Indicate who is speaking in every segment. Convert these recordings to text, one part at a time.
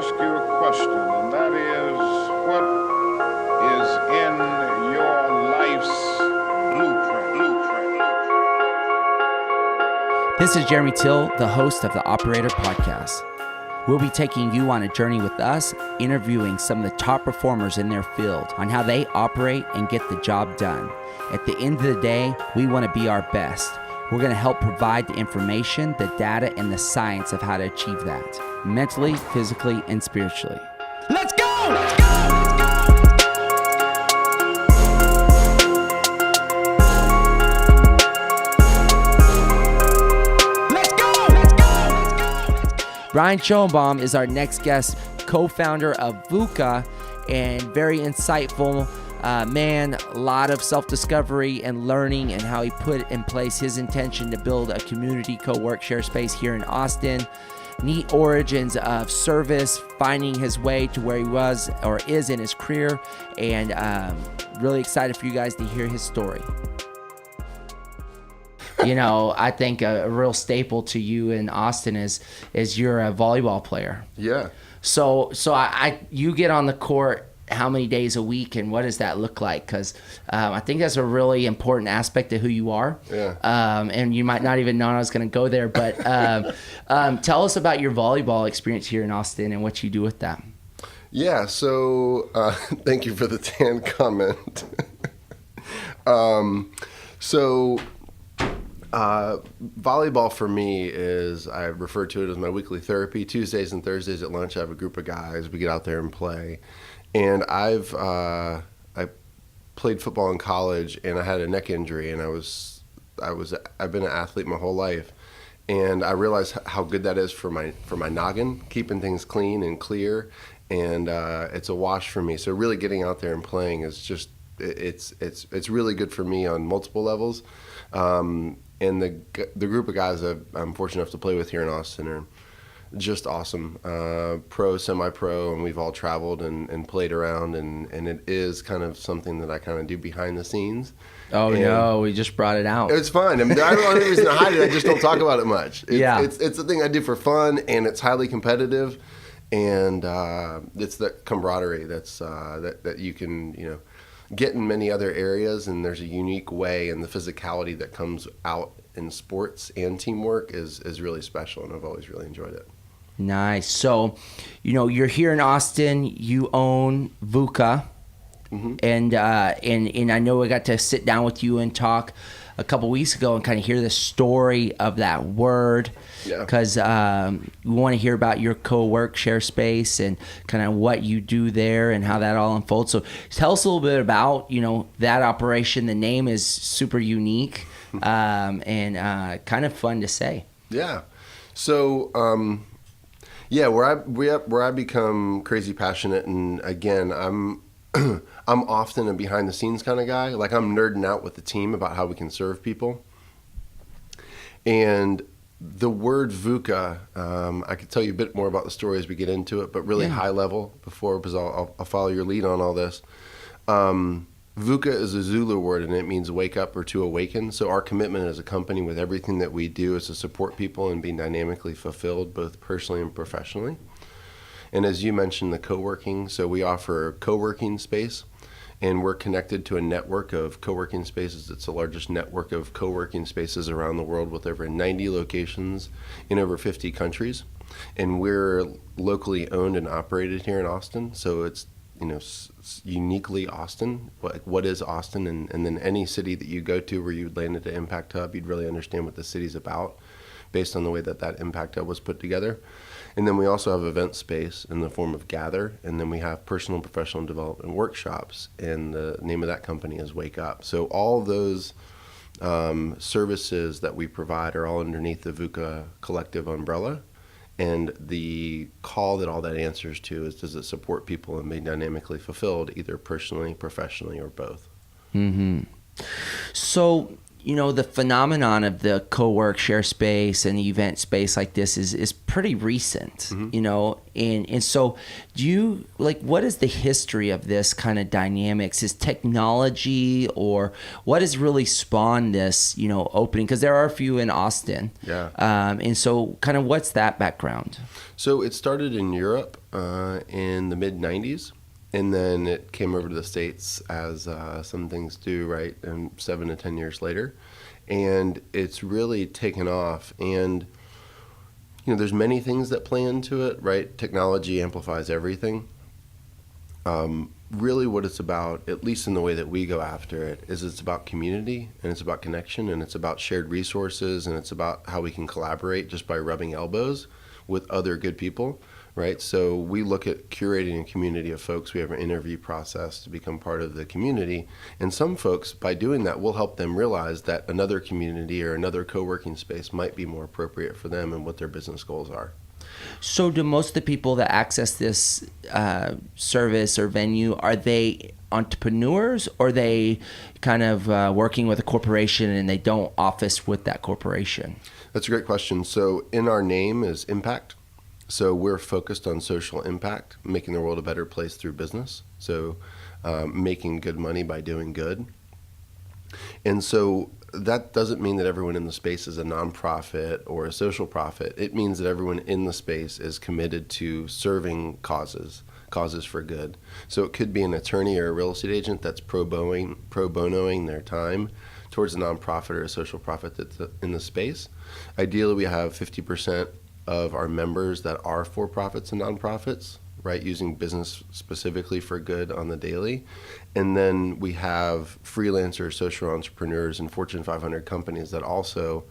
Speaker 1: ask you a question, and that is, what is in your life's blueprint?
Speaker 2: This is Jeremy Till, the host of the Operator Podcast. We'll be taking you on a journey with us, interviewing some of the top performers in their field on how they operate and get the job done. At the end of the day, we want to be our best. We're going to help provide the information, the data, and the science of how to achieve that, mentally, physically, and spiritually. Let's go! Let's go! Brian Schoenbaum is our next guest, co-founder of Vuka, and very insightful man, a lot of self-discovery and learning, and how he put in place his intention to build a community co-work share space here in Austin. Neat origins of service, finding his way to where he was or is in his career, and really excited for you guys to hear his story. You know, I think a real staple to you in Austin is you're a volleyball player.
Speaker 3: Yeah.
Speaker 2: So you get on the court how many days a week, and what does that look like? Because I think that's a really important aspect of who you are.
Speaker 3: Yeah.
Speaker 2: And you might not even know I was going to go there, but tell us about your volleyball experience here in Austin and what you do with that.
Speaker 3: Yeah. So thank you for the tan comment. Volleyball for me is, I refer to it as my weekly therapy. Tuesdays and Thursdays at lunch, I have a group of guys. We get out there and play. And I played football in college, and I had a neck injury, and I've been an athlete my whole life. And I realized how good that is for my noggin, keeping things clean and clear. And it's a wash for me. So really getting out there and playing is just, it's really good for me on multiple levels. And the group of guys that I'm fortunate enough to play with here in Austin are just awesome, pro, semi-pro, and we've all traveled and played around, and it is kind of something that I kind of do behind the scenes.
Speaker 2: Oh, no, we just brought it out.
Speaker 3: It's fun. I mean, I don't have any reason to hide it. I just don't talk about it much. It's a thing I do for fun, and it's highly competitive, and it's that camaraderie that you can, get in many other areas, and there's a unique way, and the physicality that comes out in sports and teamwork is really special, and I've always really enjoyed it.
Speaker 2: Nice. So, you're here in Austin. You own Vuka, mm-hmm. and I know I got to sit down with you and talk a couple weeks ago and kind of hear the story of that word. Yeah. Because we want to hear about your co-work share space and kind of what you do there and how that all unfolds. So tell us a little bit about that operation. The name is super unique and kind of fun to say.
Speaker 3: Yeah. So. Where I become crazy passionate, and again, I'm often a behind the scenes kind of guy. Like, I'm nerding out with the team about how we can serve people. And the word Vuka, I could tell you a bit more about the story as we get into it, but really high level because I'll follow your lead on all this. Vuka is a Zulu word, and it means wake up or to awaken. So our commitment as a company with everything that we do is to support people and be dynamically fulfilled, both personally and professionally. And as you mentioned, the co-working, so we offer co-working space, and we're connected to a network of co-working spaces. It's the largest network of co-working spaces around the world with over 90 locations in over 50 countries. And we're locally owned and operated here in Austin, so it's uniquely Austin. What is Austin? And then any city that you go to where you land at the Impact Hub, you'd really understand what the city's about based on the way that Impact Hub was put together. And then we also have event space in the form of Gather, and then we have personal and professional development workshops, and the name of that company is Wake Up. So all of those services that we provide are all underneath the Vuka collective umbrella. And the call that all that answers to is, does it support people and be dynamically fulfilled, either personally, professionally, or both?
Speaker 2: Mm-hmm. So, the phenomenon of the co-work share space and event space like this is pretty recent, and so do you, what is the history of this kind of dynamics? Is technology, or what has really spawned this, opening? Because there are a few in Austin.
Speaker 3: Yeah.
Speaker 2: And so kind of what's that background?
Speaker 3: So it started in Europe in the mid-90s. And then it came over to the States as some things do, right, and 7 to 10 years later. And it's really taken off. And, there's many things that play into it, right? Technology amplifies everything. Really what it's about, at least in the way that we go after it, is it's about community, and it's about connection, and it's about shared resources, and it's about how we can collaborate just by rubbing elbows with other good people. Right, so we look at curating a community of folks. We have an interview process to become part of the community. And some folks, by doing that, will help them realize that another community or another co-working space might be more appropriate for them and what their business goals are.
Speaker 2: So do most of the people that access this service or venue, are they entrepreneurs, or are they kind of working with a corporation and they don't office with that corporation?
Speaker 3: That's a great question. So in our name is impact. So we're focused on social impact, making the world a better place through business. So making good money by doing good. And so that doesn't mean that everyone in the space is a nonprofit or a social profit. It means that everyone in the space is committed to serving causes for good. So it could be an attorney or a real estate agent that's pro bonoing their time towards a nonprofit or a social profit that's in the space. Ideally, we have 50% of our members that are for-profits and nonprofits, right, using business specifically for good on the daily. And then we have freelancers, social entrepreneurs, and Fortune 500 companies that also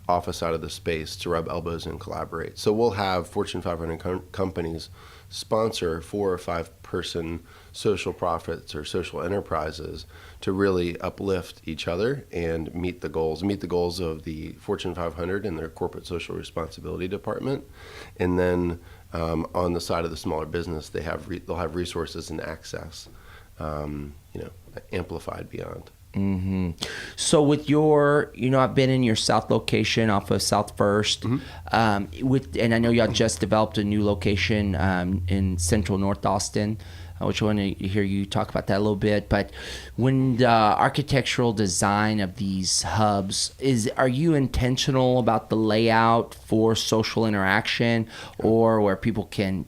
Speaker 3: office out of the space to rub elbows and collaborate. So we'll have Fortune 500 companies sponsor 4 or 5 person social profits or social enterprises to really uplift each other and meet the goals of the Fortune 500 and their corporate social responsibility department. And then on the side of the smaller business, they'll have resources and access, amplified beyond.
Speaker 2: Mm-hmm. So with your, I've been in your South location off of South First, mm-hmm. And I know y'all just developed a new location in Central North Austin, which I want to hear you talk about that a little bit. But when the architectural design of these hubs, are you intentional about the layout for social interaction, or where people can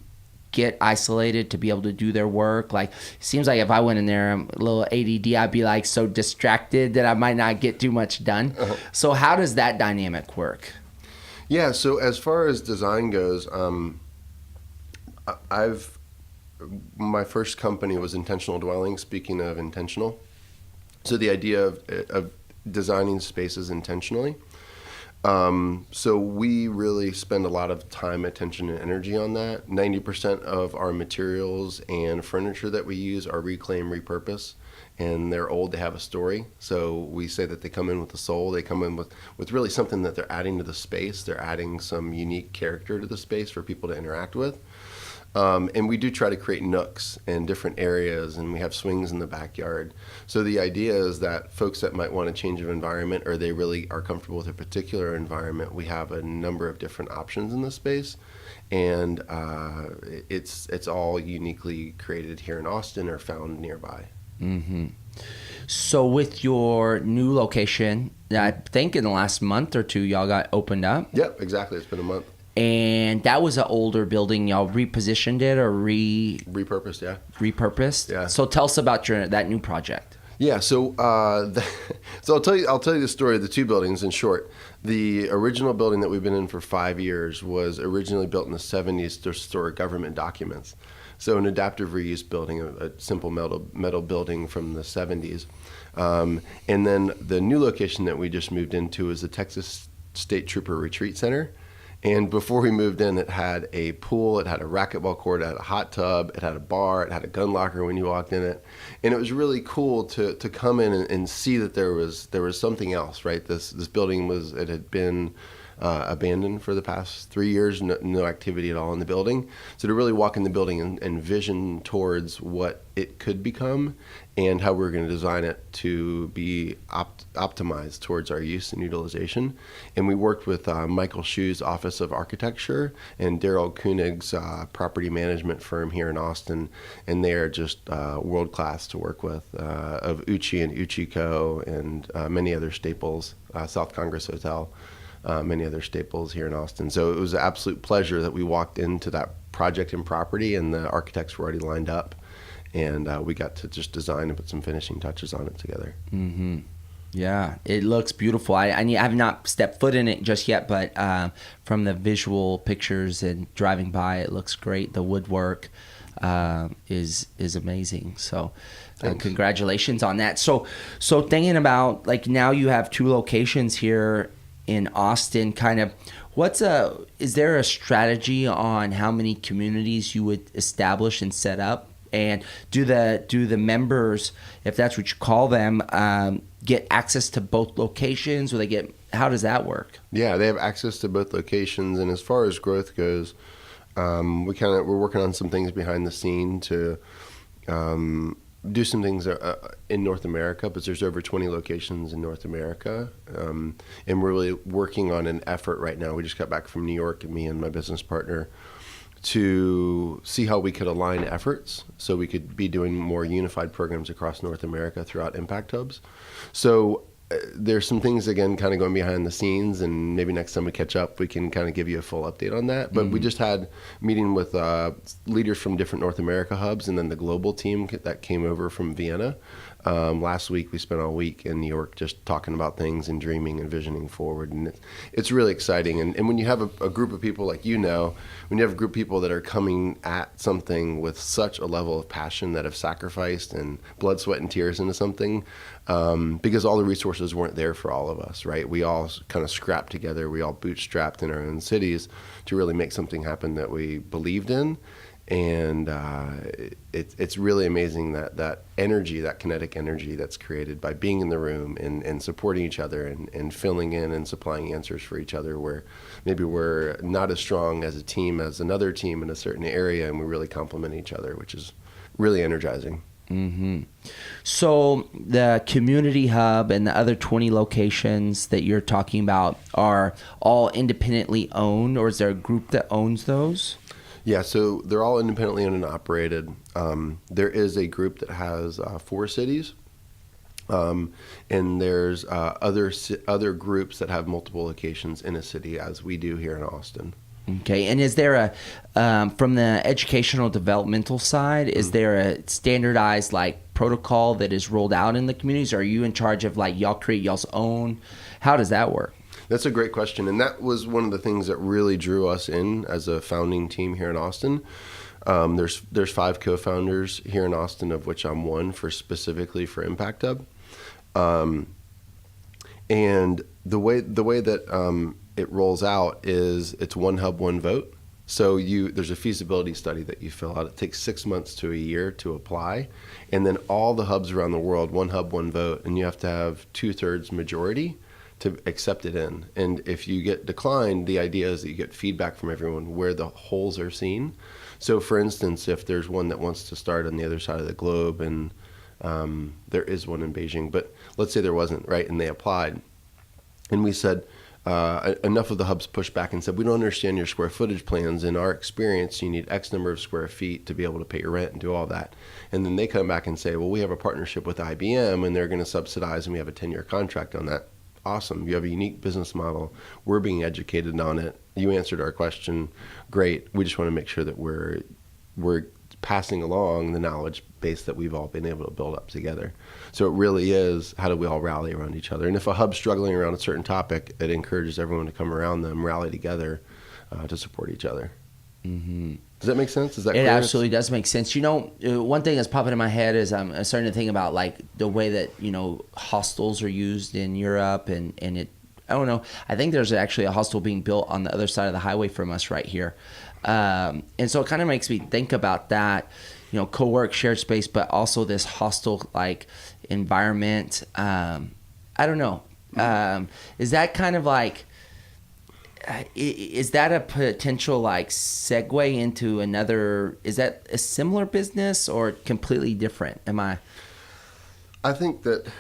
Speaker 2: get isolated to be able to do their work? Like, it seems like if I went in there, I'm a little ADD, I'd be like so distracted that I might not get too much done. Uh-huh. So how does that dynamic work?
Speaker 3: Yeah, so as far as design goes, my first company was Intentional Dwelling, speaking of intentional. So the idea of designing spaces intentionally. So we really spend a lot of time, attention, and energy on that. 90% of our materials and furniture that we use are reclaim, repurpose, and they're old, they have a story. So we say that they come in with a soul. They come in with really something that they're adding to the space. They're adding some unique character to the space for people to interact with. And we do try to create nooks in different areas, and we have swings in the backyard. So the idea is that folks that might want a change of environment, or they really are comfortable with a particular environment, we have a number of different options in the space. And it's all uniquely created here in Austin or found nearby.
Speaker 2: Mm-hmm. So with your new location, I think in the last month or two, y'all got opened up?
Speaker 3: Yep, exactly. It's been a month.
Speaker 2: And that was an older building. Y'all repositioned it or
Speaker 3: repurposed, yeah.
Speaker 2: Repurposed?
Speaker 3: Yeah.
Speaker 2: So tell us about that new project.
Speaker 3: Yeah, so so I'll tell you the story of the two buildings in short. The original building that we've been in for 5 years was originally built in the 70s to store government documents. So an adaptive reuse building, a simple metal building from the 70s. And then the new location that we just moved into is the Texas State Trooper Retreat Center. And before we moved in, it had a pool, it had a racquetball court, it had a hot tub, it had a bar, it had a gun locker when you walked in it. And it was really cool to come in and see that there was something else, right? This building had been abandoned for the past 3 years, no activity at all in the building. So to really walk in the building and vision towards what it could become and how we're going to design it to be optimized towards our use and utilization. And we worked with Michael Shu's Office of Architecture and Daryl Koenig's property management firm here in Austin, and they are just world-class to work with, of Uchi and Uchiko and many other staples, South Congress Hotel, many other staples here in Austin. So it was an absolute pleasure that we walked into that project and property, and the architects were already lined up, and we got to just design and put some finishing touches on it together.
Speaker 2: Mm-hmm. Yeah, it looks beautiful. I have not stepped foot in it just yet, but from the visual pictures and driving by, it looks great. The woodwork is amazing. So congratulations on that. So thinking about, like, now you have 2 locations here in Austin, kind of is there a strategy on how many communities you would establish and set up? And do the members, if that's what you call them, get access to both locations, or how does that work?
Speaker 3: Yeah, they have access to both locations, and as far as growth goes, we're working on some things behind the scene to do some things in North America, but there's over 20 locations in North America, and we're really working on an effort right now. We just got back from New York, and me and my business partner, to see how we could align efforts so we could be doing more unified programs across North America throughout impact hubs. So there's some things, again, kind of going behind the scenes, and maybe next time we catch up, we can kind of give you a full update on that. But we just had a meeting with leaders from different North America hubs, and then the global team that came over from Vienna. Last week, we spent all week in New York just talking about things and dreaming and visioning forward. And it's really exciting. And when you have a group of people, like, when you have a group of people that are coming at something with such a level of passion, that have sacrificed and blood, sweat, and tears into something, because all the resources weren't there for all of us, right? We all kind of scrapped together. We all bootstrapped in our own cities to really make something happen that we believed in. And it's really amazing that energy, that kinetic energy that's created by being in the room and supporting each other and filling in and supplying answers for each other, where maybe we're not as strong as a team as another team in a certain area, and we really complement each other, which is really energizing.
Speaker 2: Mm-hmm. So the community hub and the other 20 locations that you're talking about are all independently owned, or is there a group that owns those?
Speaker 3: Yeah, so they're all independently owned and operated. There is a group that has 4 cities, and there's other groups that have multiple locations in a city, as we do here in Austin.
Speaker 2: Okay, and is there from the educational developmental side, is there a standardized, like, protocol that is rolled out in the communities? Or are you in charge of, like, y'all create y'all's own? How does that work?
Speaker 3: That's a great question, and that was one of the things that really drew us in as a founding team here in Austin. There's 5 co-founders here in Austin, of which I'm one, specifically for Impact Hub. And the way that it rolls out is it's one hub, one vote. So there's a feasibility study that you fill out. It takes 6 months to a year to apply, and then all the hubs around the world, one hub, one vote, and you have to have 2/3 majority to accept it in. And if you get declined, the idea is that you get feedback from everyone where the holes are seen. So for instance, if there's one that wants to start on the other side of the globe, and there is one in Beijing, but let's say there wasn't, right? And they applied, and we said, enough of the hubs pushed back and said, we don't understand your square footage plans. In our experience, you need X number of square feet to be able to pay your rent and do all that. And then they come back and say, well, we have a partnership with IBM, and they're going to subsidize, and we have a 10-year contract on that. Awesome. You have a unique business model. We're being educated on it. You answered our question. Great. We just want to make sure that we're passing along the knowledge base that we've all been able to build up together. So it really is, how do we all rally around each other? And if a hub's struggling around a certain topic, it encourages everyone to come around them, rally together to support each other. Mm-hmm. Does that make sense? Is that clear?
Speaker 2: It absolutely does make sense. You know, one thing that's popping in my head is I'm starting to think about, like, the way that, hostels are used in Europe, and it, I don't know, I think there's actually a hostel being built on the other side of the highway from us right here. And so it kind of makes me think about that, co-work, shared space, but also this hostel-like environment. I don't know. Is that kind of like, is that a potential like segue into another? Is that a similar business or completely different?
Speaker 3: I think that,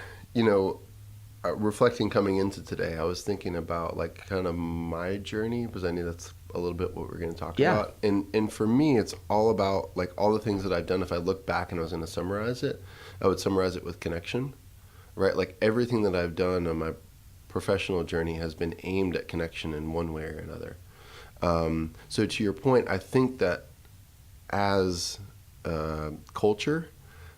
Speaker 3: reflecting coming into today, I was thinking about like kind of my journey, because I knew that's a little bit what we're going to talk about. And for me, it's all about like all the things that I've done. If I look back and I was going to summarize it, I would summarize it with connection, right? Like everything that I've done on my professional journey has been aimed at connection in one way or another. So to your point, I think that as a culture,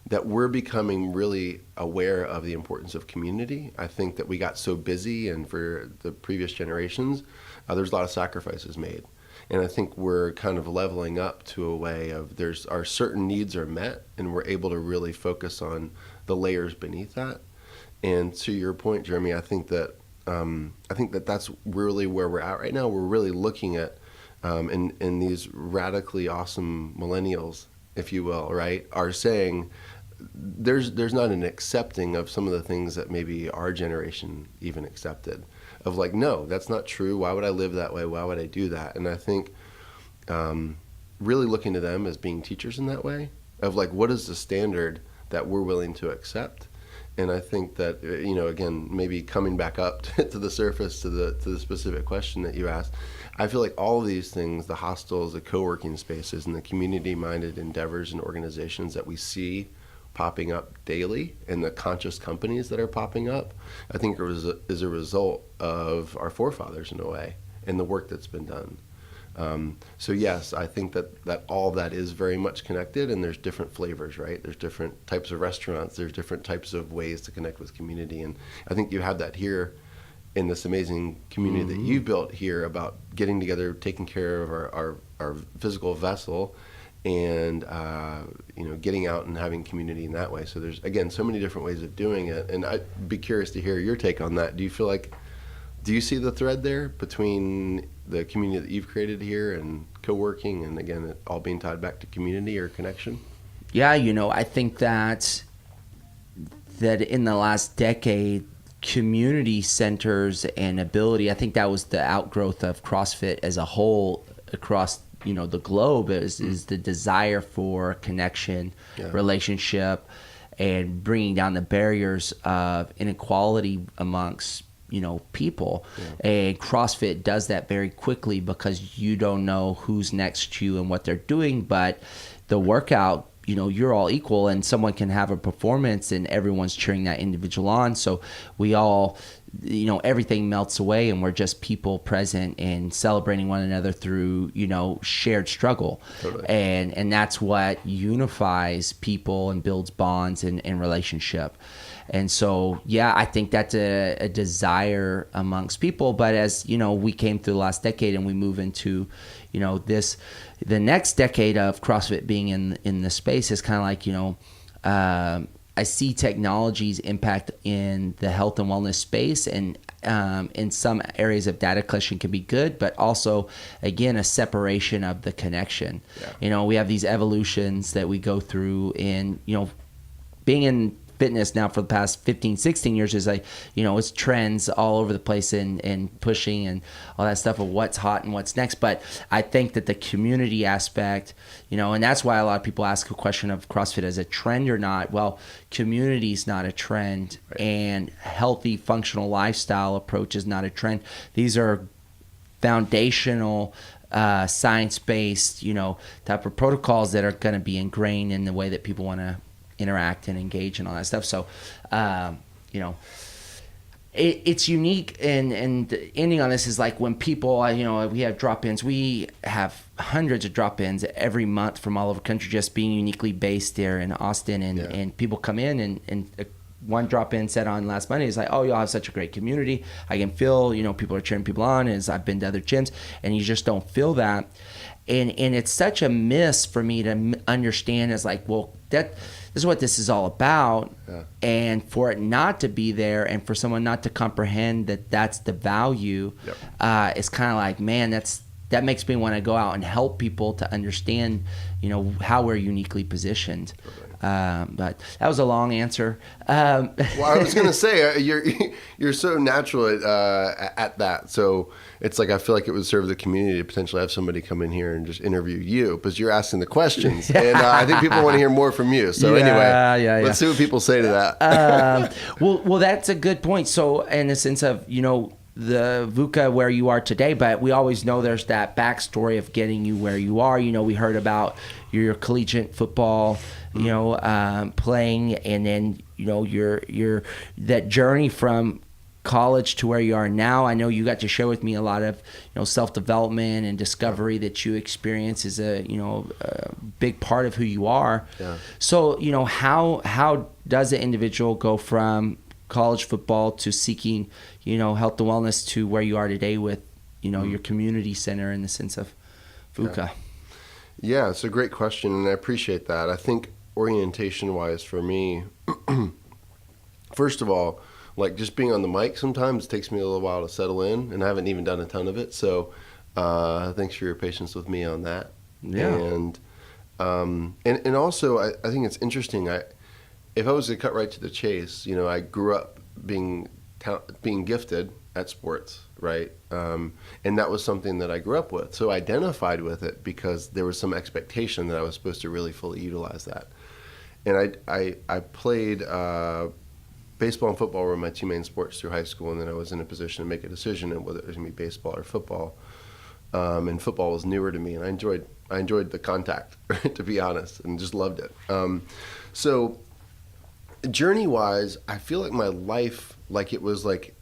Speaker 3: that we're becoming really aware of the importance of community. I think that we got so busy, and for the previous generations, there's a lot of sacrifices made. And I think we're kind of leveling up to a way of our certain needs are met, and we're able to really focus on the layers beneath that. And to your point, Jeremy, I think that that's really where we're at right now. We're really looking at and these radically awesome millennials, if you will, right, are saying there's not an accepting of some of the things that maybe our generation even accepted, of like, no, that's not true. Why would I live that way? Why would I do that? And I think really looking to them as being teachers in that way, of like, what is the standard that we're willing to accept? And I think that, again, maybe coming back up to the surface, to the specific question that you asked, I feel like all of these things, the hostels, the co-working spaces, and the community-minded endeavors and organizations that we see popping up daily, and the conscious companies that are popping up, I think is a result of our forefathers in a way, and the work that's been done. So yes, I think that all that is very much connected, and there's different flavors, right? There's different types of restaurants, there's different types of ways to connect with community, and I think you have that here in this amazing community that you built here, about getting together, taking care of our physical vessel, and getting out and having community in that way. So there's, again, so many different ways of doing it, and I'd be curious to hear your take on that. Do you see the thread there between the community that you've created here and co-working, and again, it all being tied back to community or connection?
Speaker 2: Yeah, I think that in the last decade, community centers and ability, I think that was the outgrowth of CrossFit as a whole across the globe, is the desire for connection, relationship, and bringing down the barriers of inequality amongst people. And CrossFit does that very quickly, because you don't know who's next to you and what they're doing, but the workout, you're all equal, and someone can have a performance and everyone's cheering that individual on. So we all, everything melts away, and we're just people present and celebrating one another through, shared struggle.
Speaker 3: Totally.
Speaker 2: And that's what unifies people and builds bonds and relationship. And so, yeah, I think that's a desire amongst people. But as, we came through the last decade and we move into, the next decade of CrossFit being in the space, is kind of like, I see technology's impact in the health and wellness space, and in some areas of data collection can be good, but also, again, a separation of the connection. Yeah. We have these evolutions that we go through in, being in fitness now for the past 15, 16 years is like, it's trends all over the place and pushing and all that stuff of what's hot and what's next. But I think that the community aspect, and that's why a lot of people ask a question of CrossFit as a trend or not. Well, community is not a trend, right, and healthy functional lifestyle approach is not a trend. These are foundational science-based, type of protocols that are going to be ingrained in the way that people want to interact and engage and all that stuff. So, it's unique. And ending on this is like when people, we have drop-ins. We have hundreds of drop-ins every month from all over the country, just being uniquely based there in Austin. And people come in and one drop-in said on last Monday is like, oh, y'all have such a great community. I can feel, people are cheering people on, as I've been to other gyms, and you just don't feel that. And it's such a miss for me to understand, as like, well, this is what this is all about. Yeah. And for it not to be there, and for someone not to comprehend that that's the value, it's kind of like, man, that's that makes me want to go out and help people to understand, how we're uniquely positioned. But that was a long answer.
Speaker 3: Well, I was going to say, you're so natural at that. So it's like, I feel like it would serve the community to potentially have somebody come in here and just interview you, because you're asking the questions. And I think people want to hear more from you. So anyway, let's see what people say to that.
Speaker 2: Well, that's a good point. So in the sense of, the Vuka where you are today, but we always know there's that backstory of getting you where you are. We heard about your collegiate football, playing, and then your that journey from college to where you are now. I know you got to share with me a lot of self-development and discovery that you experience is a big part of who you are.
Speaker 3: Yeah.
Speaker 2: So how does an individual go from college football to seeking health and wellness to where you are today with your community center in the sense of Vuka?
Speaker 3: Yeah, it's a great question, and I appreciate that. I think orientation wise for me, first of all, like just being on the mic sometimes takes me a little while to settle in, and I haven't even done a ton of it. So thanks for your patience with me on that.
Speaker 2: Yeah.
Speaker 3: And also I think it's interesting. If I was to cut right to the chase, I grew up being gifted at sports, right? And that was something that I grew up with. So I identified with it because there was some expectation that I was supposed to really fully utilize that. And I played baseball and football were my two main sports through high school, and then I was in a position to make a decision on whether it was going to be baseball or football. And football was newer to me, and I enjoyed the contact, to be honest, and just loved it. So journey-wise, I feel like my life, like it was like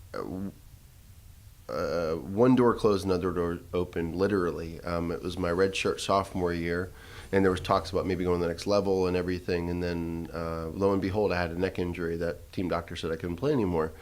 Speaker 3: one door closed, another door opened, literally. It was my redshirt sophomore year, and there was talks about maybe going to the next level and everything. And then lo and behold, I had a neck injury that team doctor said I couldn't play anymore.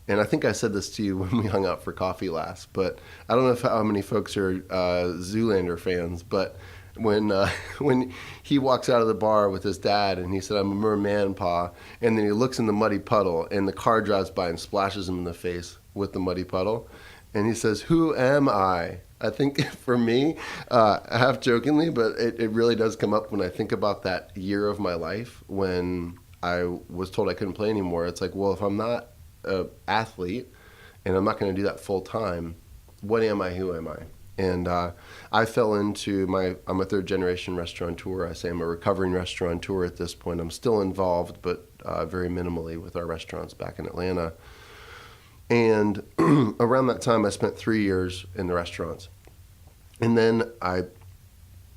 Speaker 3: And I think I said this to you when we hung out for coffee last, but I don't know how many folks are Zoolander fans, but when he walks out of the bar with his dad and he said, "I'm a merman, Pa," and then he looks in the muddy puddle and the car drives by and splashes him in the face with the muddy puddle, and he says, "Who am I?" I think for me, half jokingly, but it really does come up when I think about that year of my life when I was told I couldn't play anymore. It's like, well, if I'm not an athlete and I'm not going to do that full time, what am I? Who am I? And I fell into I'm a third generation restaurateur. I say I'm a recovering restaurateur at this point. I'm still involved, but very minimally with our restaurants back in Atlanta. And around that time, I spent 3 years in the restaurants. And then I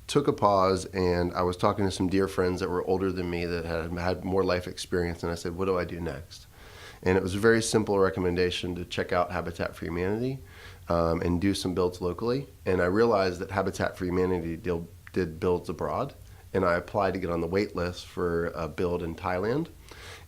Speaker 3: took a pause, and I was talking to some dear friends that were older than me that had more life experience. And I said, what do I do next? And it was a very simple recommendation to check out Habitat for Humanity and do some builds locally. And I realized that Habitat for Humanity did builds abroad. And I applied to get on the wait list for a build in Thailand.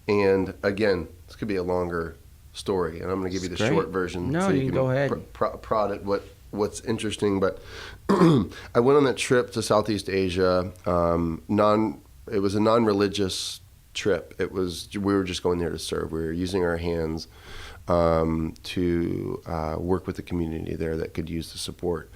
Speaker 3: And again, this could be a longer story, and I'm going to give you the short version.
Speaker 2: No, so you can go ahead.
Speaker 3: Prod at what's interesting. But I went on that trip to Southeast Asia. It was a non-religious trip. We were just going there to serve. We were using our hands to work with the community there that could use the support.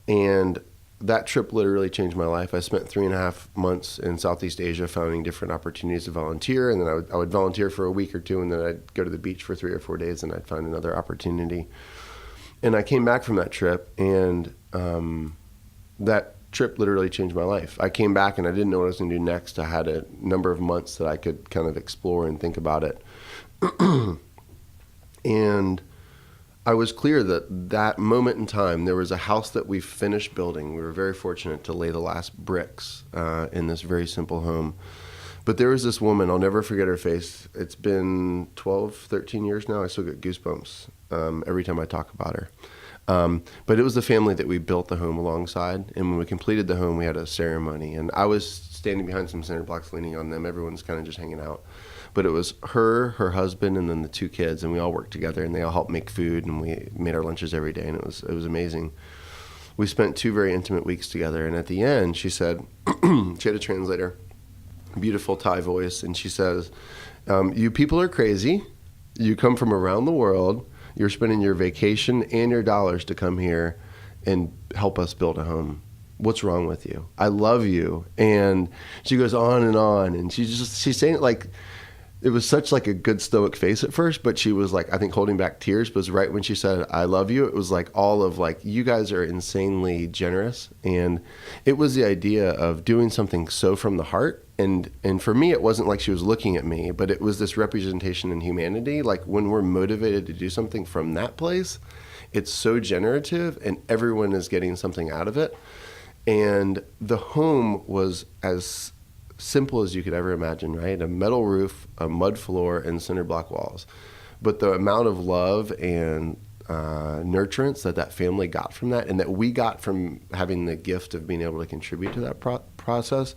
Speaker 3: And that trip literally changed my life. I spent 3.5 months in Southeast Asia finding different opportunities to volunteer, and then I would volunteer for a week or two, and then I'd go to the beach for 3 or 4 days, and I'd find another opportunity. And I came back from that trip, and that trip literally changed my life. I came back, and I didn't know what I was going to do next. I had a number of months that I could kind of explore and think about it. And I was clear that moment in time, there was a house that we finished building. We were very fortunate to lay the last bricks in this very simple home. But there was this woman, I'll never forget her face. It's been 12, 13 years now. I still get goosebumps every time I talk about her. But it was the family that we built the home alongside. And when we completed the home, we had a ceremony. And I was standing behind some cinder blocks leaning on them. Everyone's kind of just hanging out. But it was her husband, and then the 2 kids, and we all worked together, and they all helped make food, and we made our lunches every day, and it was amazing. We spent 2 very intimate weeks together, and at the end, she said, she had a translator, beautiful Thai voice, and she says, you people are crazy. You come from around the world. You're spending your vacation and your dollars to come here, and help us build a home. What's wrong with you? I love you. And she goes on, and she's saying it like, it was such like a good stoic face at first, but she was like, I think holding back tears, but right when she said, I love you, it was like all of like, you guys are insanely generous. And it was the idea of doing something so from the heart. And for me, it wasn't like she was looking at me, but it was this representation in humanity. Like when we're motivated to do something from that place, it's so generative and everyone is getting something out of it. And the home was as simple as you could ever imagine, right? A metal roof, a mud floor, and cinder block walls. But the amount of love and nurturance that family got from that, and that we got from having the gift of being able to contribute to that process,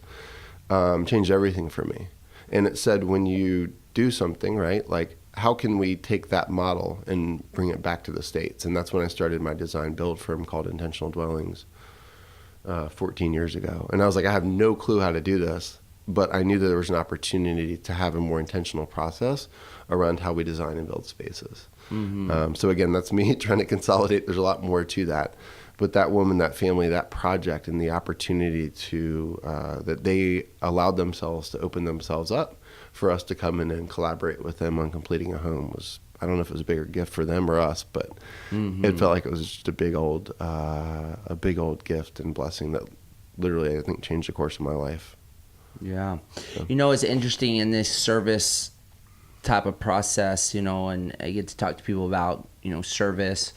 Speaker 3: changed everything for me. And it said, when you do something, right, like, how can we take that model and bring it back to the States? And that's when I started my design build firm called Intentional Dwellings 14 years ago. And I was like, I have no clue how to do this, but I knew that there was an opportunity to have a more intentional process around how we design and build spaces. Mm-hmm. So again, that's me trying to consolidate. There's a lot more to that. But that woman, that family, that project, and the opportunity to, that they allowed themselves to open themselves up for us to come in and collaborate with them on completing a home was, I don't know if it was a bigger gift for them or us, but it felt like it was just a big old gift and blessing that literally, I think, changed the course of my life.
Speaker 2: Yeah.
Speaker 3: So.
Speaker 2: You know, it's interesting in this service type of process, you know, and I get to talk to people about, you know, service.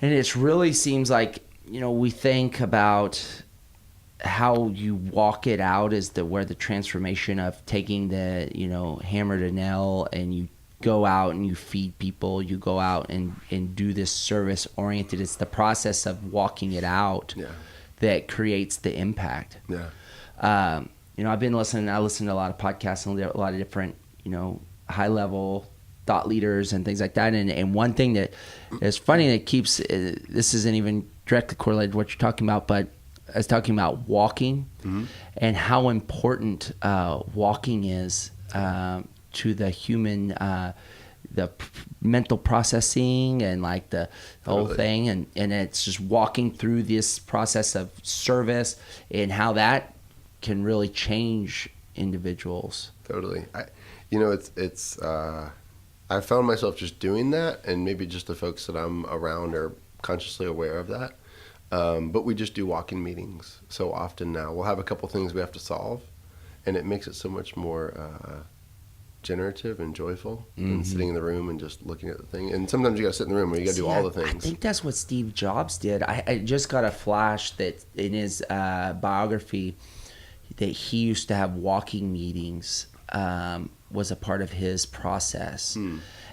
Speaker 2: And it really seems like, you know, we think about how you walk it out is where the transformation of taking the, you know, hammer to nail, and you go out and you feed people, you go out and do this service oriented. It's the process of walking it out that creates the impact. Yeah. You know, I listen to a lot of podcasts and a lot of different, you know, high level thought leaders and things like that. And one thing that is funny that keeps, this isn't even directly correlated to what you're talking about, but I was talking about walking and how important walking is to the human, mental processing and like the whole thing. And it's just walking through this process of service and how that can really change individuals.
Speaker 3: Totally. I found myself just doing that, and maybe just the folks that I'm around are consciously aware of that. But we just do walk-in meetings so often now. We'll have a couple things we have to solve, and it makes it so much more generative and joyful than sitting in the room and just looking at the thing. And sometimes you got to sit in the room where you got to do all the things.
Speaker 2: I think that's what Steve Jobs did. I just got a flash that in his biography that he used to have walking meetings was a part of his process.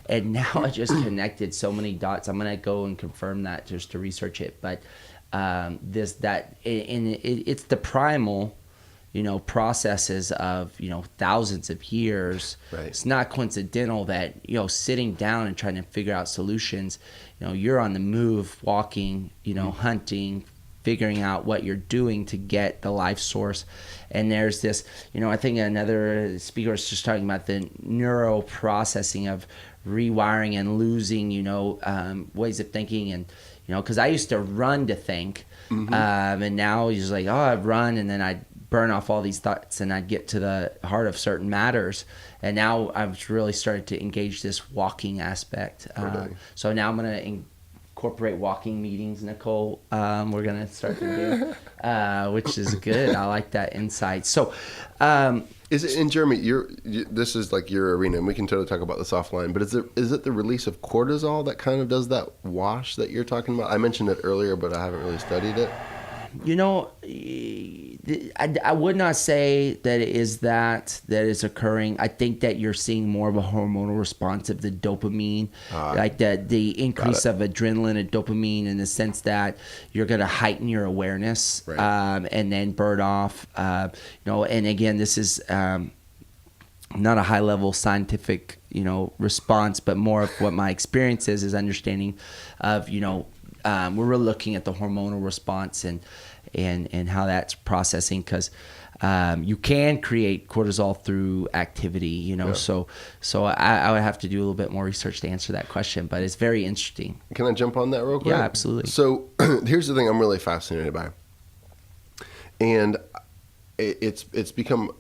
Speaker 2: And now I just connected so many dots. I'm going to go and confirm that just to research it. But it's the primal, you know, processes of, you know, thousands of years. Right. It's not coincidental that, you know, sitting down and trying to figure out solutions, you know, you're on the move, walking, you know, hunting, figuring out what you're doing to get the life source. And there's this, you know, I think another speaker was just talking about the neuro processing of rewiring and losing, you know, ways of thinking. And, you know, because I used to run to think, and now he's like, oh, I've run, and then I'd burn off all these thoughts and I'd get to the heart of certain matters. And now I've really started to engage this walking aspect. So now I'm going to incorporate walking meetings, Nicole. We're gonna start to do, which is good. I like that insight. So,
Speaker 3: is it in Jeremy? This is like your arena, and we can totally talk about this offline. But is it the release of cortisol that kind of does that wash that you're talking about? I mentioned it earlier, but I haven't really studied it.
Speaker 2: You know, I would not say that it is that is occurring. I think that you're seeing more of a hormonal response of the dopamine, like the increase of adrenaline and dopamine, in the sense that you're going to heighten your awareness, right. And then burn off. You know, and again, this is not a high level scientific, you know, response, but more of what my experience is understanding of, you know, we're really looking at the hormonal response and how that's processing, because you can create cortisol through activity, so I would have to do a little bit more research to answer that question, but it's very interesting.
Speaker 3: Can I jump on that real quick?
Speaker 2: Yeah, absolutely.
Speaker 3: So here's the thing I'm really fascinated by. And it's become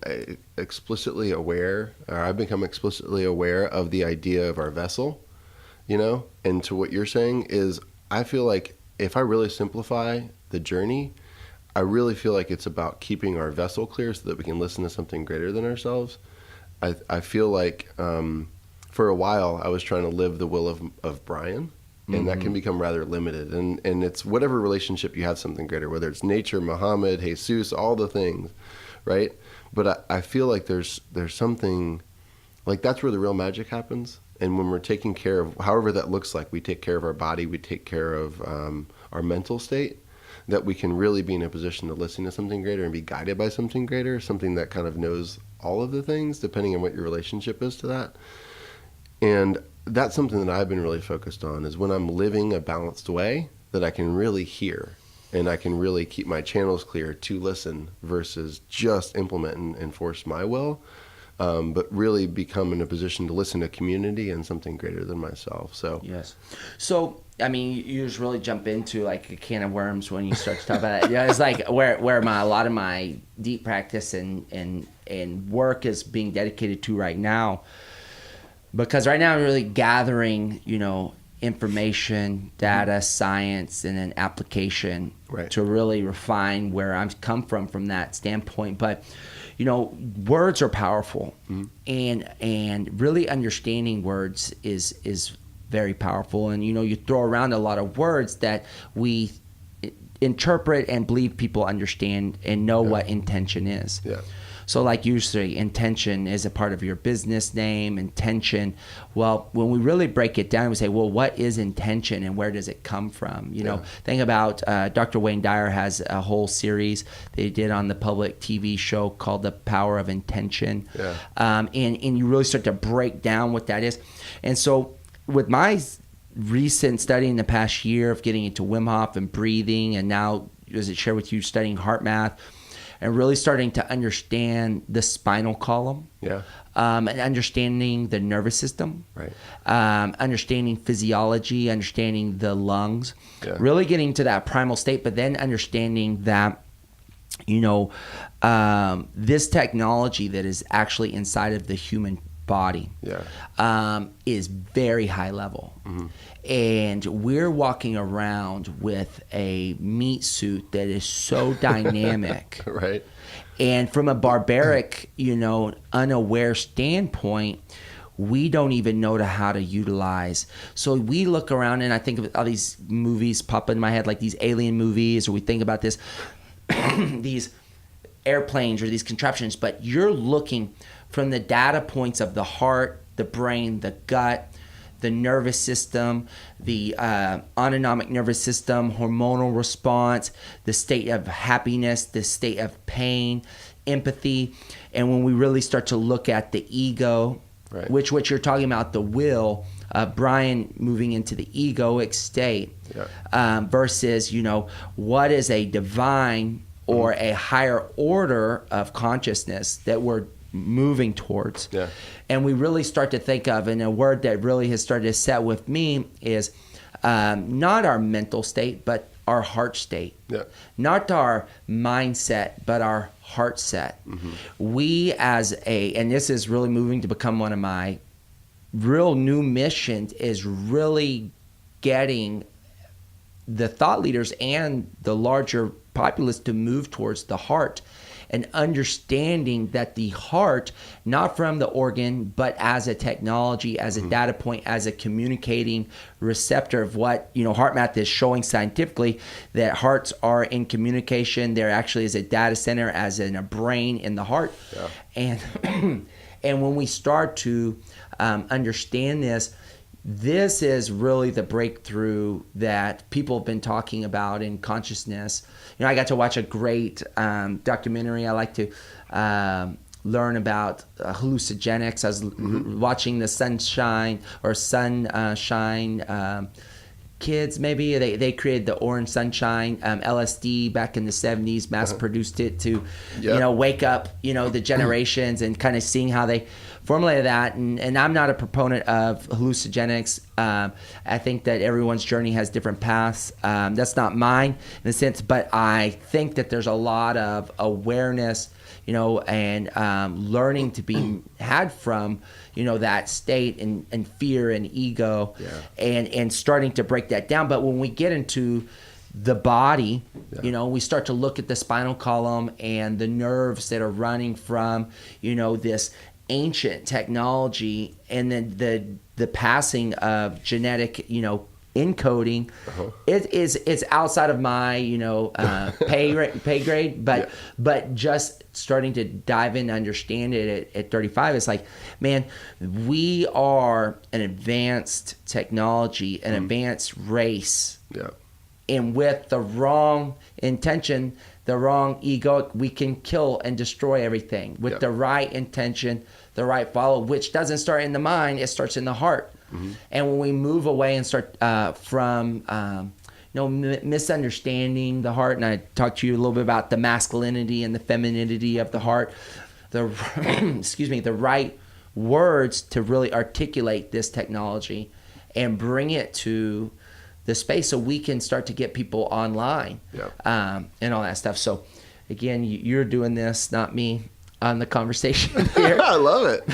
Speaker 3: explicitly aware, or I've become explicitly aware of the idea of our vessel, and to what you're saying is, I feel like if I really simplify the journey, I really feel like it's about keeping our vessel clear so that we can listen to something greater than ourselves. I feel like for a while I was trying to live the will of Brian, and that can become rather limited. And it's whatever relationship you have something greater, whether it's nature, Muhammad, Jesus, all the things, right? But I feel like there's something, like that's where the real magic happens. And when we're taking care of, however that looks like, we take care of our body, we take care of our mental state, that we can really be in a position to listen to something greater and be guided by something greater, something that kind of knows all of the things, depending on what your relationship is to that. And that's something that I've been really focused on, is when I'm living a balanced way, that I can really hear and I can really keep my channels clear to listen versus just implement and enforce my will, but really become in a position to listen to community and something greater than myself. So
Speaker 2: yes. So I mean, you just really jump into like a can of worms when you start to talk about it. It's like where a lot of my deep practice and work is being dedicated to right now. Because right now I'm really gathering, information, data, science, and then application to really refine where I've come from that standpoint. But, words are powerful, and really understanding words is very powerful. And, you throw around a lot of words that we interpret and believe people understand and know what intention is. Yeah. So like usually intention is a part of your business name, intention. Well, when we really break it down, we say, well, what is intention and where does it come from? Think about Dr. Wayne Dyer has a whole series they did on the public TV show called The Power of Intention. Yeah. And you really start to break down what that is. And so with my recent study in the past year of getting into Wim Hof and breathing, and now, as I share with you, studying heart math, and really starting to understand the spinal column, and understanding the nervous system, understanding physiology, understanding the lungs, really getting to that primal state, but then understanding that, this technology that is actually inside of the human body is very high level. And we're walking around with a meat suit that is so dynamic. Right. And from a barbaric, unaware standpoint, we don't even know how to utilize. So we look around, and I think of all these movies pop in my head, like these alien movies, or we think about this, these airplanes or these contraptions, but you're looking from the data points of the heart, the brain, the gut, the nervous system, the autonomic nervous system, hormonal response, the state of happiness, the state of pain, empathy. And when we really start to look at the ego, which what you're talking about, the will, Brian moving into the egoic state, versus, what is a divine or a higher order of consciousness that we're moving towards. And we really start to think of, and a word that really has started to set with me is not our mental state, but our heart state. Not our mindset, but our heart set. We and this is really moving to become one of my real new missions, is really getting the thought leaders and the larger populace to move towards the heart, and understanding that the heart, not from the organ, but as a technology, as a data point, as a communicating receptor of what, heart math is showing scientifically, that hearts are in communication. There actually is a data center as in a brain in the heart. And when we start to understand this is really the breakthrough that people have been talking about in consciousness. I got to watch a great documentary. I like to learn about hallucinogenics. I was watching the Sunshine kids, maybe they created the Orange Sunshine, LSD back in the 70s, mass produced it to wake up the generations and kind of seeing how they formulated that. And I'm not a proponent of hallucinogenics. I think that everyone's journey has different paths. That's not mine in a sense, but I think that there's a lot of awareness and learning to be had from that state and fear and ego, and starting to break that down. But when we get into the body, we start to look at the spinal column and the nerves that are running from this ancient technology, and then the passing of genetic encoding. It's outside of my pay grade, but just starting to dive in and understand it at 35, it's like, man, we are an advanced technology, an advanced race, and with the wrong intention, the wrong ego, we can kill and destroy everything. With the right intention, the right follow, which doesn't start in the mind, it starts in the heart. And when we move away and start from misunderstanding the heart, and I talked to you a little bit about the masculinity and the femininity of the heart, the right words to really articulate this technology and bring it to the space so we can start to get people online, and all that stuff. So again, you're doing this, not me on the conversation here.
Speaker 3: I love it.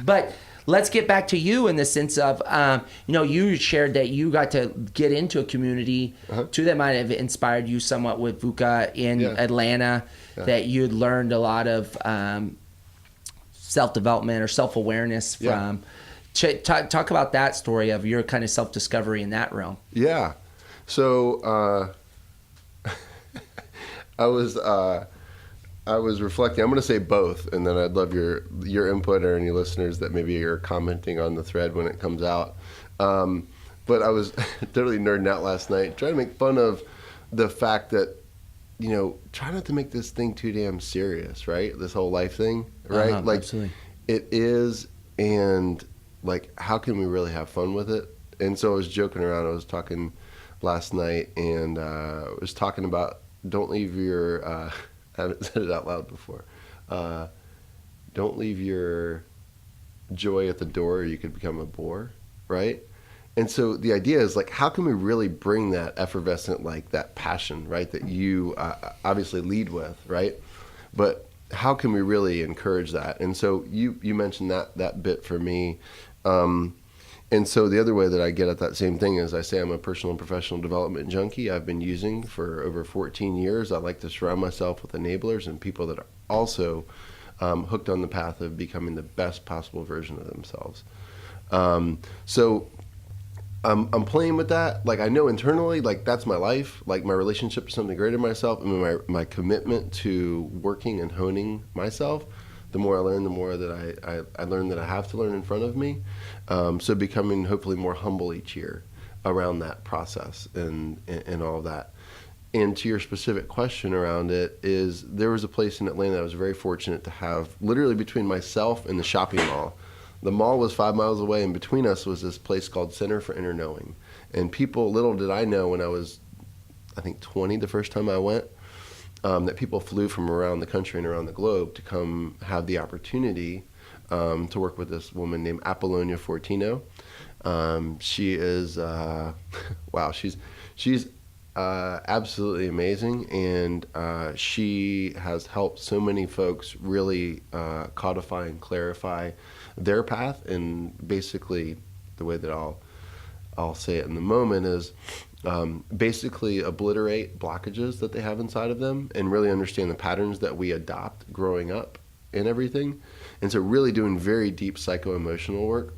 Speaker 2: But let's get back to you in the sense of, you shared that you got to get into a community too that might have inspired you somewhat with Vuka in Atlanta, that you'd learned a lot of self-development or self-awareness from. Talk about that story of your kind of self-discovery in that realm.
Speaker 3: Yeah. So I was reflecting. I'm going to say both, and then I'd love your input or any listeners that maybe are commenting on the thread when it comes out. But I was totally nerding out last night, trying to make fun of the fact that, try not to make this thing too damn serious, right? This whole life thing, right?
Speaker 2: Absolutely.
Speaker 3: It is, and how can we really have fun with it? And so I was joking around. I was talking last night, and I was talking about don't leave your I haven't said it out loud before. Don't leave your joy at the door, or you could become a bore, right? And so the idea is how can we really bring that effervescent, that passion, right, that you obviously lead with, right? But how can we really encourage that? And so you mentioned that bit for me. And so the other way that I get at that same thing is I say I'm a personal and professional development junkie. I've been using for over 14 years. I like to surround myself with enablers and people that are also hooked on the path of becoming the best possible version of themselves. So I'm playing with that. I know internally, that's my life. My relationship to something greater than myself, and my commitment to working and honing myself. The more I learn, the more that I learn that I have to learn in front of me. So becoming hopefully more humble each year around that process and all of that. And to your specific question around it is, there was a place in Atlanta I was very fortunate to have, literally between myself and the shopping mall. The mall was 5 miles away, and between us was this place called Center for Inner Knowing. And people, little did I know when I was, I think, 20 the first time I went, that people flew from around the country and around the globe to come have the opportunity to work with this woman named Apollonia Fortino. She is, wow, she's absolutely amazing, and she has helped so many folks really codify and clarify their path. And basically, the way that I'll say it in the moment is basically obliterate blockages that they have inside of them and really understand the patterns that we adopt growing up and everything. And so really doing very deep psycho-emotional work.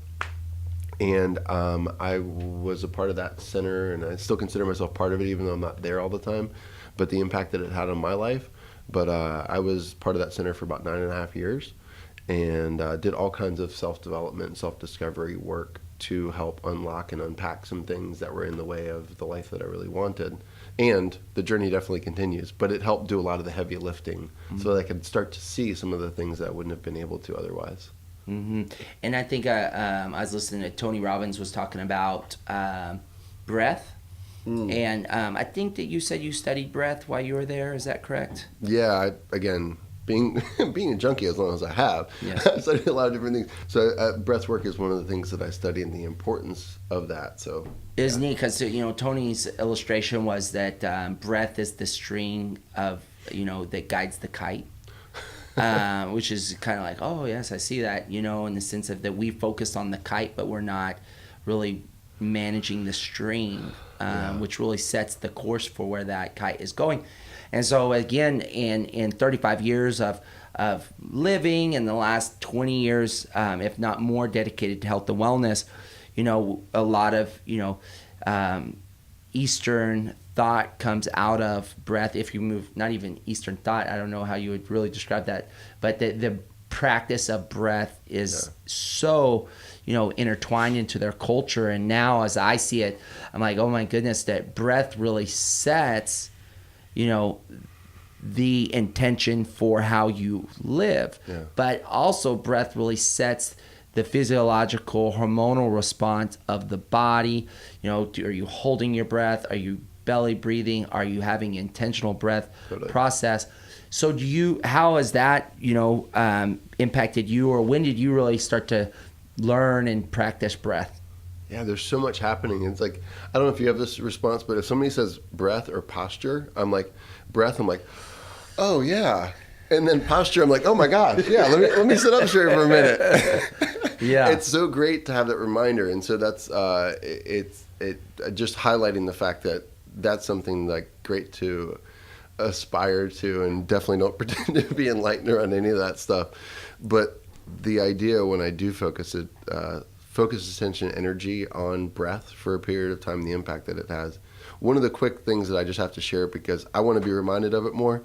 Speaker 3: And I was a part of that center, and I still consider myself part of it, even though I'm not there all the time, but the impact that it had on my life. But I was part of that center for about 9.5 years, and did all kinds of self-development and self-discovery work to help unlock and unpack some things that were in the way of the life that I really wanted. And the journey definitely continues, but it helped do a lot of the heavy lifting so that I could start to see some of the things that I wouldn't have been able to otherwise.
Speaker 2: Mm-hmm. And I think I was listening to Tony Robbins was talking about breath. And I think that you said you studied breath while you were there. Is that correct?
Speaker 3: Yeah, again, being a junkie as long as I have,
Speaker 2: Yes.
Speaker 3: I've studied a lot of different things. So breath work is one of the things that I study and the importance of that. So
Speaker 2: It was neat because, Tony's illustration was that breath is the string of, that guides the kite. Which is kind of like, oh, yes, I see that, in the sense of that we focus on the kite, but we're not really managing the string, which really sets the course for where that kite is going. And so, again, in 35 years of living, in the last 20 years, if not more, dedicated to health and wellness, a lot of, Eastern thought comes out of breath. If you move, not even Eastern thought, I don't know how you would really describe that, but the practice of breath is so, intertwined into their culture. And now as I see it, I'm like, oh my goodness, that breath really sets, the intention for how you live. Yeah. But also breath really sets the physiological hormonal response of the body. Are you holding your breath? Are you belly breathing? Are you having intentional breath process? So how has that, impacted you, or when did you really start to learn and practice breath?
Speaker 3: Yeah, there's so much happening. It's like, I don't know if you have this response, but if somebody says breath or posture, I'm like, breath, I'm like, oh yeah. And then posture, I'm like, oh my gosh, yeah, let me sit up straight for a minute. Yeah. It's so great to have that reminder. And so that's, it just highlighting the fact that that's something like great to aspire to, and definitely don't pretend to be enlightened around any of that stuff. But the idea when I do focus attention, energy on breath for a period of time, the impact that it has. One of the quick things that I just have to share because I want to be reminded of it more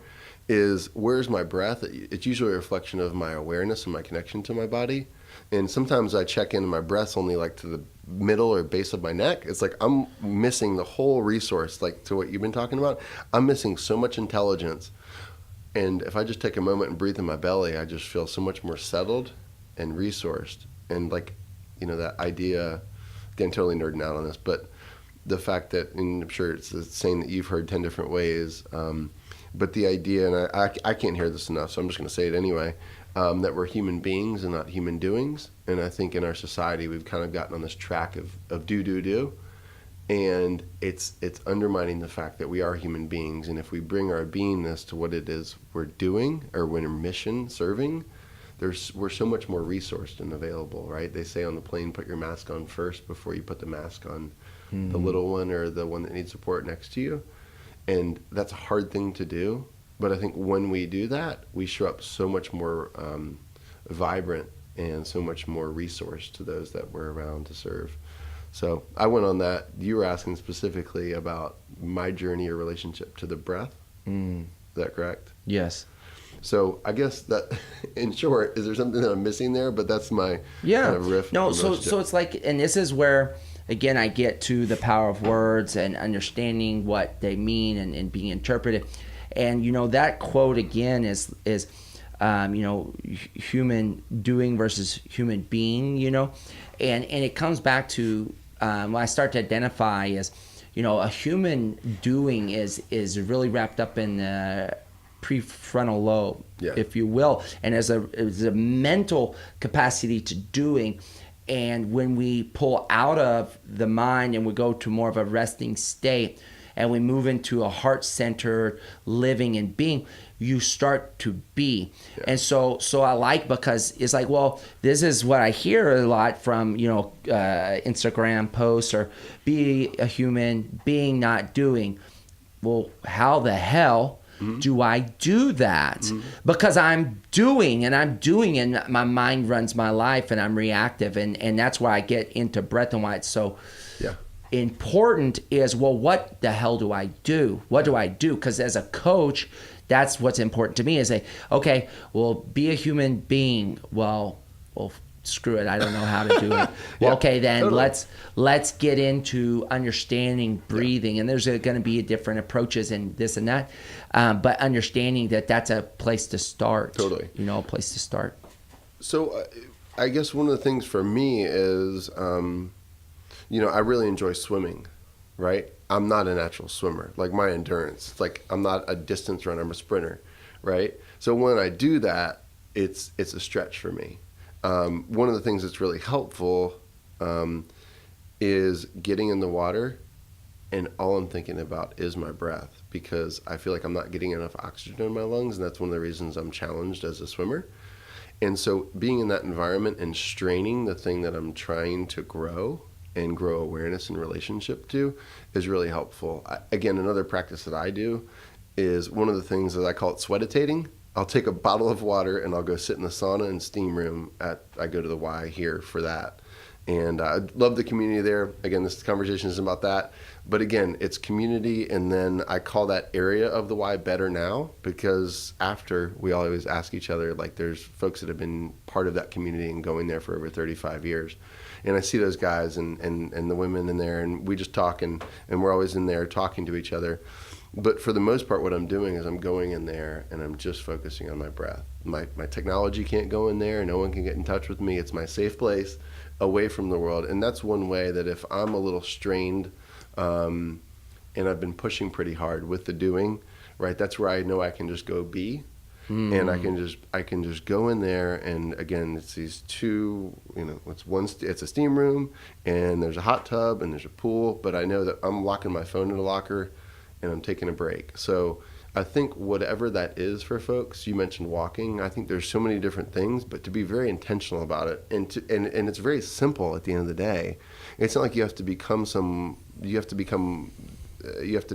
Speaker 3: is, where's my breath? It's usually a reflection of my awareness and my connection to my body. And sometimes I check in, and my breath's only like to the middle or base of my neck. It's like I'm missing the whole resource, like to what you've been talking about. I'm missing so much intelligence. And if I just take a moment and breathe in my belly, I just feel so much more settled and resourced. And like, that idea, again, totally nerding out on this, but the fact that, and I'm sure it's a saying that you've heard 10 different ways, but the idea, and I can't hear this enough, so I'm just going to say it anyway, that we're human beings and not human doings. And I think in our society, we've kind of gotten on this track of do. And it's undermining the fact that we are human beings. And if we bring our beingness to what it is we're doing, or when we're mission serving, we're so much more resourced and available, right? They say on the plane, put your mask on first before you put the mask on the little one or the one that needs support next to you. And that's a hard thing to do. But I think when we do that, we show up so much more vibrant and so much more resource to those that we're around to serve. So I went on that. You were asking specifically about my journey or relationship to the breath. Is that correct?
Speaker 2: Yes.
Speaker 3: So I guess that, in short, is there something that I'm missing there? But that's my kind of riff.
Speaker 2: No, so it's like, and this is where, again, I get to the power of words and understanding what they mean and being interpreted. And, that quote, again, is human doing versus human being, and it comes back to when I start to identify as, a human doing is really wrapped up in the prefrontal lobe, if you will, and as a mental capacity to doing. And when we pull out of the mind and we go to more of a resting state and we move into a heart-centered living and being, you start to be. And so I like, because it's like, well, this is what I hear a lot from, Instagram posts, or be a human being, not doing. Well, how the hell do I do that? Because I'm doing, and my mind runs my life, and I'm reactive, and that's why I get into breath, and why it's so important is, well, what the hell do I do? What do I do? Because as a coach, that's what's important to me, is okay, well, be a human being. Well, screw it, I don't know how to do it. Well, okay, then totally. let's get into understanding breathing, and there's going to be different approaches and this and that, but understanding that that's a place to start.
Speaker 3: Totally.
Speaker 2: A place to start.
Speaker 3: So I guess one of the things for me is, I really enjoy swimming. right? I'm not a natural swimmer. Like my endurance, it's like I'm not a distance runner. I'm a sprinter, right? So when I do that, it's a stretch for me. One of the things that's really helpful is getting in the water, and all I'm thinking about is my breath, because I feel like I'm not getting enough oxygen in my lungs, and that's one of the reasons I'm challenged as a swimmer. And so being in that environment and straining the thing that I'm trying to grow and grow awareness and relationship to is really helpful. Again, another practice that I do is one of the things that I call it sweatitating. I'll take a bottle of water and I'll go sit in the sauna and steam room I go to the Y here for that. And I love the community there. Again, this conversation isn't about that. But again, it's community, and then I call that area of the Y Better Now, because after we always ask each other, like there's folks that have been part of that community and going there for over 35 years. And I see those guys and the women in there, and we just talk, and we're always in there talking to each other. But for the most part, what I'm doing is I'm going in there and I'm just focusing on my breath. My technology can't go in there. No one can get in touch with me. It's my safe place away from the world. And that's one way that if I'm a little strained, and I've been pushing pretty hard with the doing, right, that's where I know I can just go be. And I can just go in there, and again, it's these two, it's a steam room, and there's a hot tub, and there's a pool, but I know that I'm locking my phone in a locker, and I'm taking a break. So I think whatever that is for folks, you mentioned walking, I think there's so many different things, but to be very intentional about it, and it's very simple at the end of the day. It's not like you have to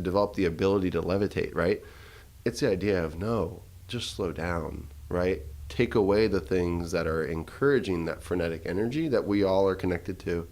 Speaker 3: develop the ability to levitate, right? It's the idea of, no, just slow down, right? Take away the things that are encouraging that frenetic energy that we all are connected to,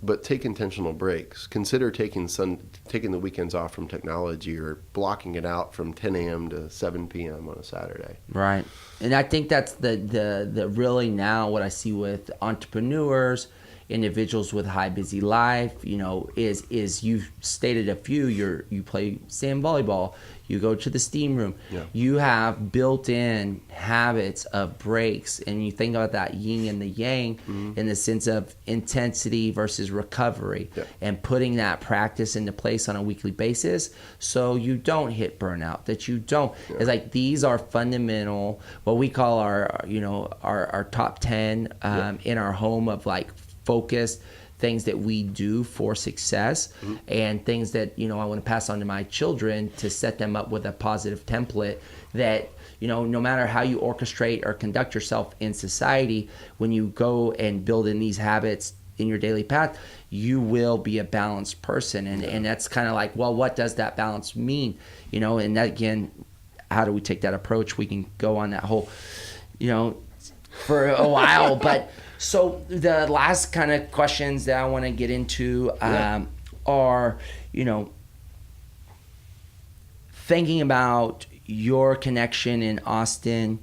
Speaker 3: but take intentional breaks. Consider taking the weekends off from technology, or blocking it out from 10 a.m. to 7 p.m. on a Saturday.
Speaker 2: Right. And I think that's the really now what I see with entrepreneurs, individuals with high busy life, is you stated a few. You play sand volleyball, you go to the steam room, you have built-in habits of breaks, and you think about that yin and the yang in the sense of intensity versus recovery, and putting that practice into place on a weekly basis so you don't hit burnout, that you don't. It's like these are fundamental, what we call our top 10 in our home of like focused things that we do for success, and things that I want to pass on to my children to set them up with a positive template that no matter how you orchestrate or conduct yourself in society, when you go and build in these habits in your daily path, you will be a balanced person. And that's kind of like, well, what does that balance mean? And that, again, how do we take that approach? We can go on that whole for a while, but so the last kind of questions that I want to get into are, thinking about your connection in Austin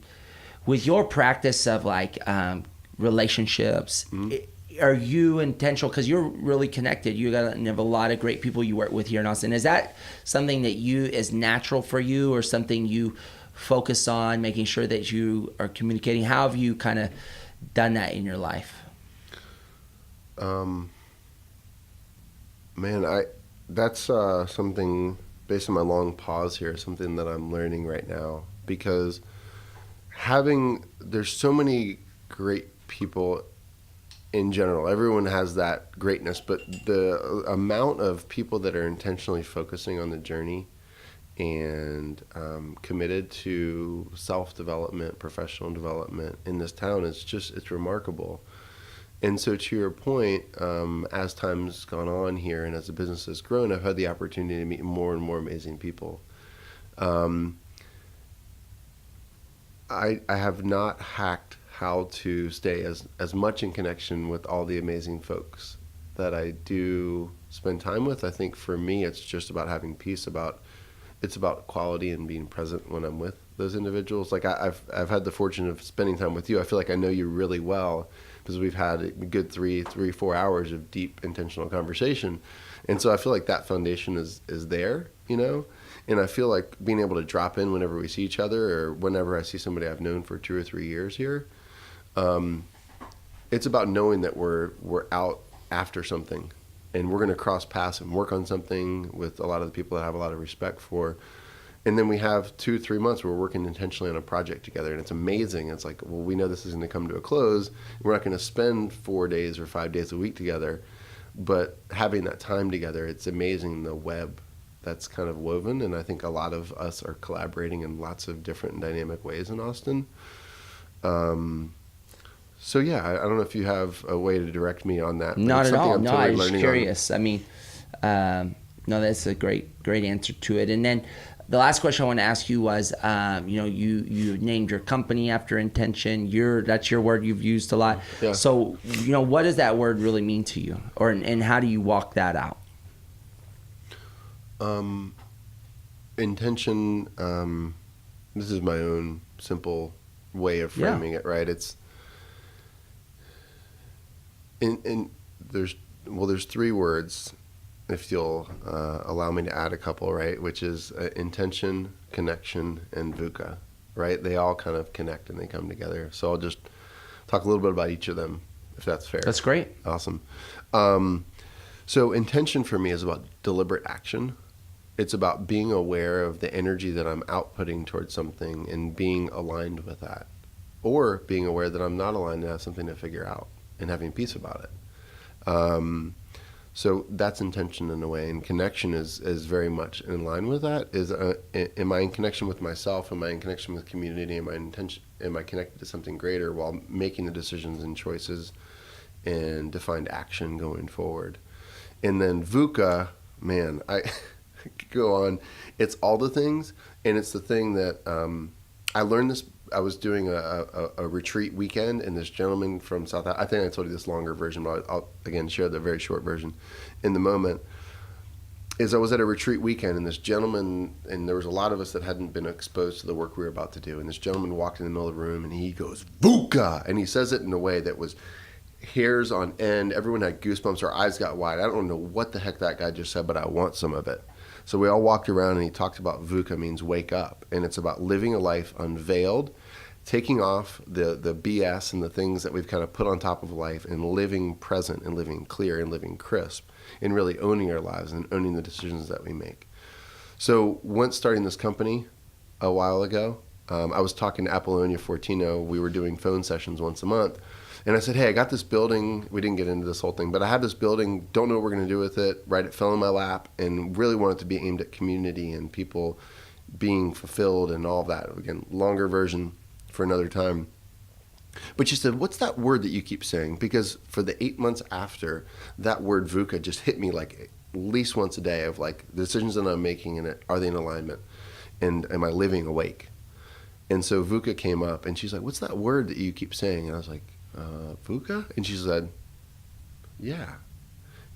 Speaker 2: with your practice of like relationships. Are you intentional? Because you're really connected. You have a lot of great people you work with here in Austin. Is that something that is natural for you, or something you focus on making sure that you are communicating? How have you kind of done that in your life?
Speaker 3: That's something, based on my long pause here, something that I'm learning right now, because there's so many great people in general. Everyone has that greatness, but the amount of people that are intentionally focusing on the journey and committed to self-development, professional development in this town it's remarkable. And so to your point, as time's gone on here and as the business has grown, I've had the opportunity to meet more and more amazing people. I have not hacked how to stay as much in connection with all the amazing folks that I do spend time with. I think for me, it's just about having peace, it's about quality and being present when I'm with those individuals. Like I've had the fortune of spending time with you. I feel like I know you really well because we've had a good 4 hours of deep, intentional conversation. And so I feel like that foundation is there, and I feel like being able to drop in whenever we see each other, or whenever I see somebody I've known for 2 or 3 years here. It's about knowing that we're out after something, and we're going to cross paths and work on something with a lot of the people that I have a lot of respect for. And then we have 2-3 months where we're working intentionally on a project together, and it's amazing. It's like, well, we know this is going to come to a close. We're not going to spend 4 days or 5 days a week together, but having that time together, it's amazing the web that's kind of woven. And I think a lot of us are collaborating in lots of different and dynamic ways in Austin. So yeah, I don't know if you have a way to direct me on that.
Speaker 2: Not at all. No,
Speaker 3: totally
Speaker 2: I was curious. I mean, no, that's a great answer to it. And then the last question I want to ask you was, you named your company after intention. That's your word you've used a lot.
Speaker 3: Yeah.
Speaker 2: So, what does that word really mean to you, and how do you walk that out?
Speaker 3: Intention. This is my own simple way of framing it. Right. It's there's 3 words. If you'll allow me to add a couple, right, which is intention, connection, and Vuka, right? They all kind of connect and they come together. So I'll just talk a little bit about each of them, if that's fair.
Speaker 2: That's great.
Speaker 3: Awesome. So intention for me is about deliberate action. It's about being aware of the energy that I'm outputting towards something and being aligned with that, or being aware that I'm not aligned and have something to figure out and having peace about it. So that's intention in a way, and connection is very much in line with that. Am I in connection with myself? Am I in connection with community? Am I connected to something greater while making the decisions and choices and defined action going forward? And then Vuka, man, I could go on. It's all the things, and it's the thing that I learned this. I was doing a retreat weekend, and this gentleman from South Africa, I think I told you this longer version, but I'll again share the very short version in the moment, is I was at a retreat weekend, and this gentleman, and there was a lot of us that hadn't been exposed to the work we were about to do, and this gentleman walked in the middle of the room, and he goes, Vuka! And he says it in a way that was hairs on end. Everyone had goosebumps. Our eyes got wide. I don't know what the heck that guy just said, but I want some of it. So we all walked around, and he talked about Vuka means wake up, and it's about living a life unveiled, taking off the BS and the things that we've kind of put on top of life, and living present and living clear and living crisp, and really owning our lives and owning the decisions that we make. So once starting this company a while ago, I was talking to Apollonia Fortino. We were doing phone sessions once a month. And I said, hey, I got this building. We didn't get into this whole thing, but I had this building, don't know what we're going to do with it, right? It fell in my lap, and really want it to be aimed at community and people being fulfilled and all that. Again, longer version for another time. But she said, what's that word that you keep saying? Because for the 8 months after, that word Vuka just hit me like at least once a day of like the decisions that I'm making, and are they in alignment? And am I living awake? And so Vuka came up, and she's like, what's that word that you keep saying? And I was like, Vuka? And she said, yeah.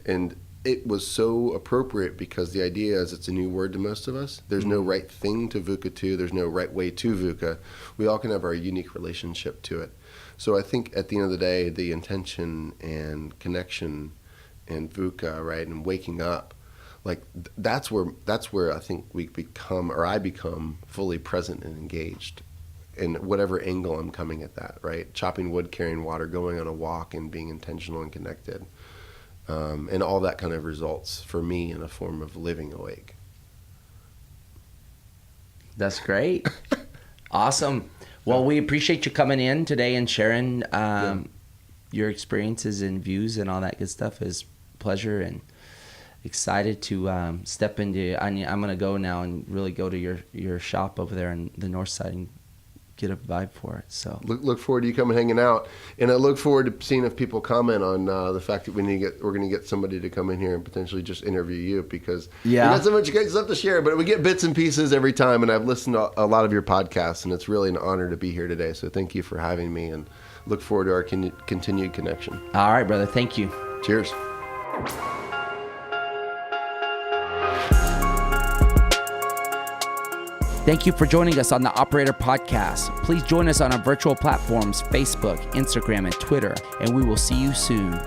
Speaker 3: And it was so appropriate because the idea is it's a new word to most of us. There's no right thing to Vuka to. There's no right way to Vuka. We all can have our unique relationship to it. So I think at the end of the day, the intention and connection and Vuka, right, and waking up, like that's where I think we become, or I become, fully present and engaged in whatever angle I'm coming at that, right? Chopping wood, carrying water, going on a walk, and being intentional and connected. And all that kind of results for me in a form of living awake.
Speaker 2: That's great. Awesome. Well, we appreciate you coming in today and sharing your experiences and views and all that good stuff. It's a pleasure, and excited to step into. I'm going to go now and really go to your shop over there on the north side and get a vibe for it. So
Speaker 3: look forward to you coming hanging out, and I look forward to seeing if people comment on the fact that we're going to get somebody to come in here and potentially just interview you, because you got so much stuff to share. But we get bits and pieces every time, and I've listened to a lot of your podcasts, and it's really an honor to be here today. So thank you for having me, and look forward to our continued connection.
Speaker 2: All right, brother. Thank you.
Speaker 3: Cheers.
Speaker 2: Thank you for joining us on the Operator Podcast. Please join us on our virtual platforms, Facebook, Instagram, and Twitter, and we will see you soon.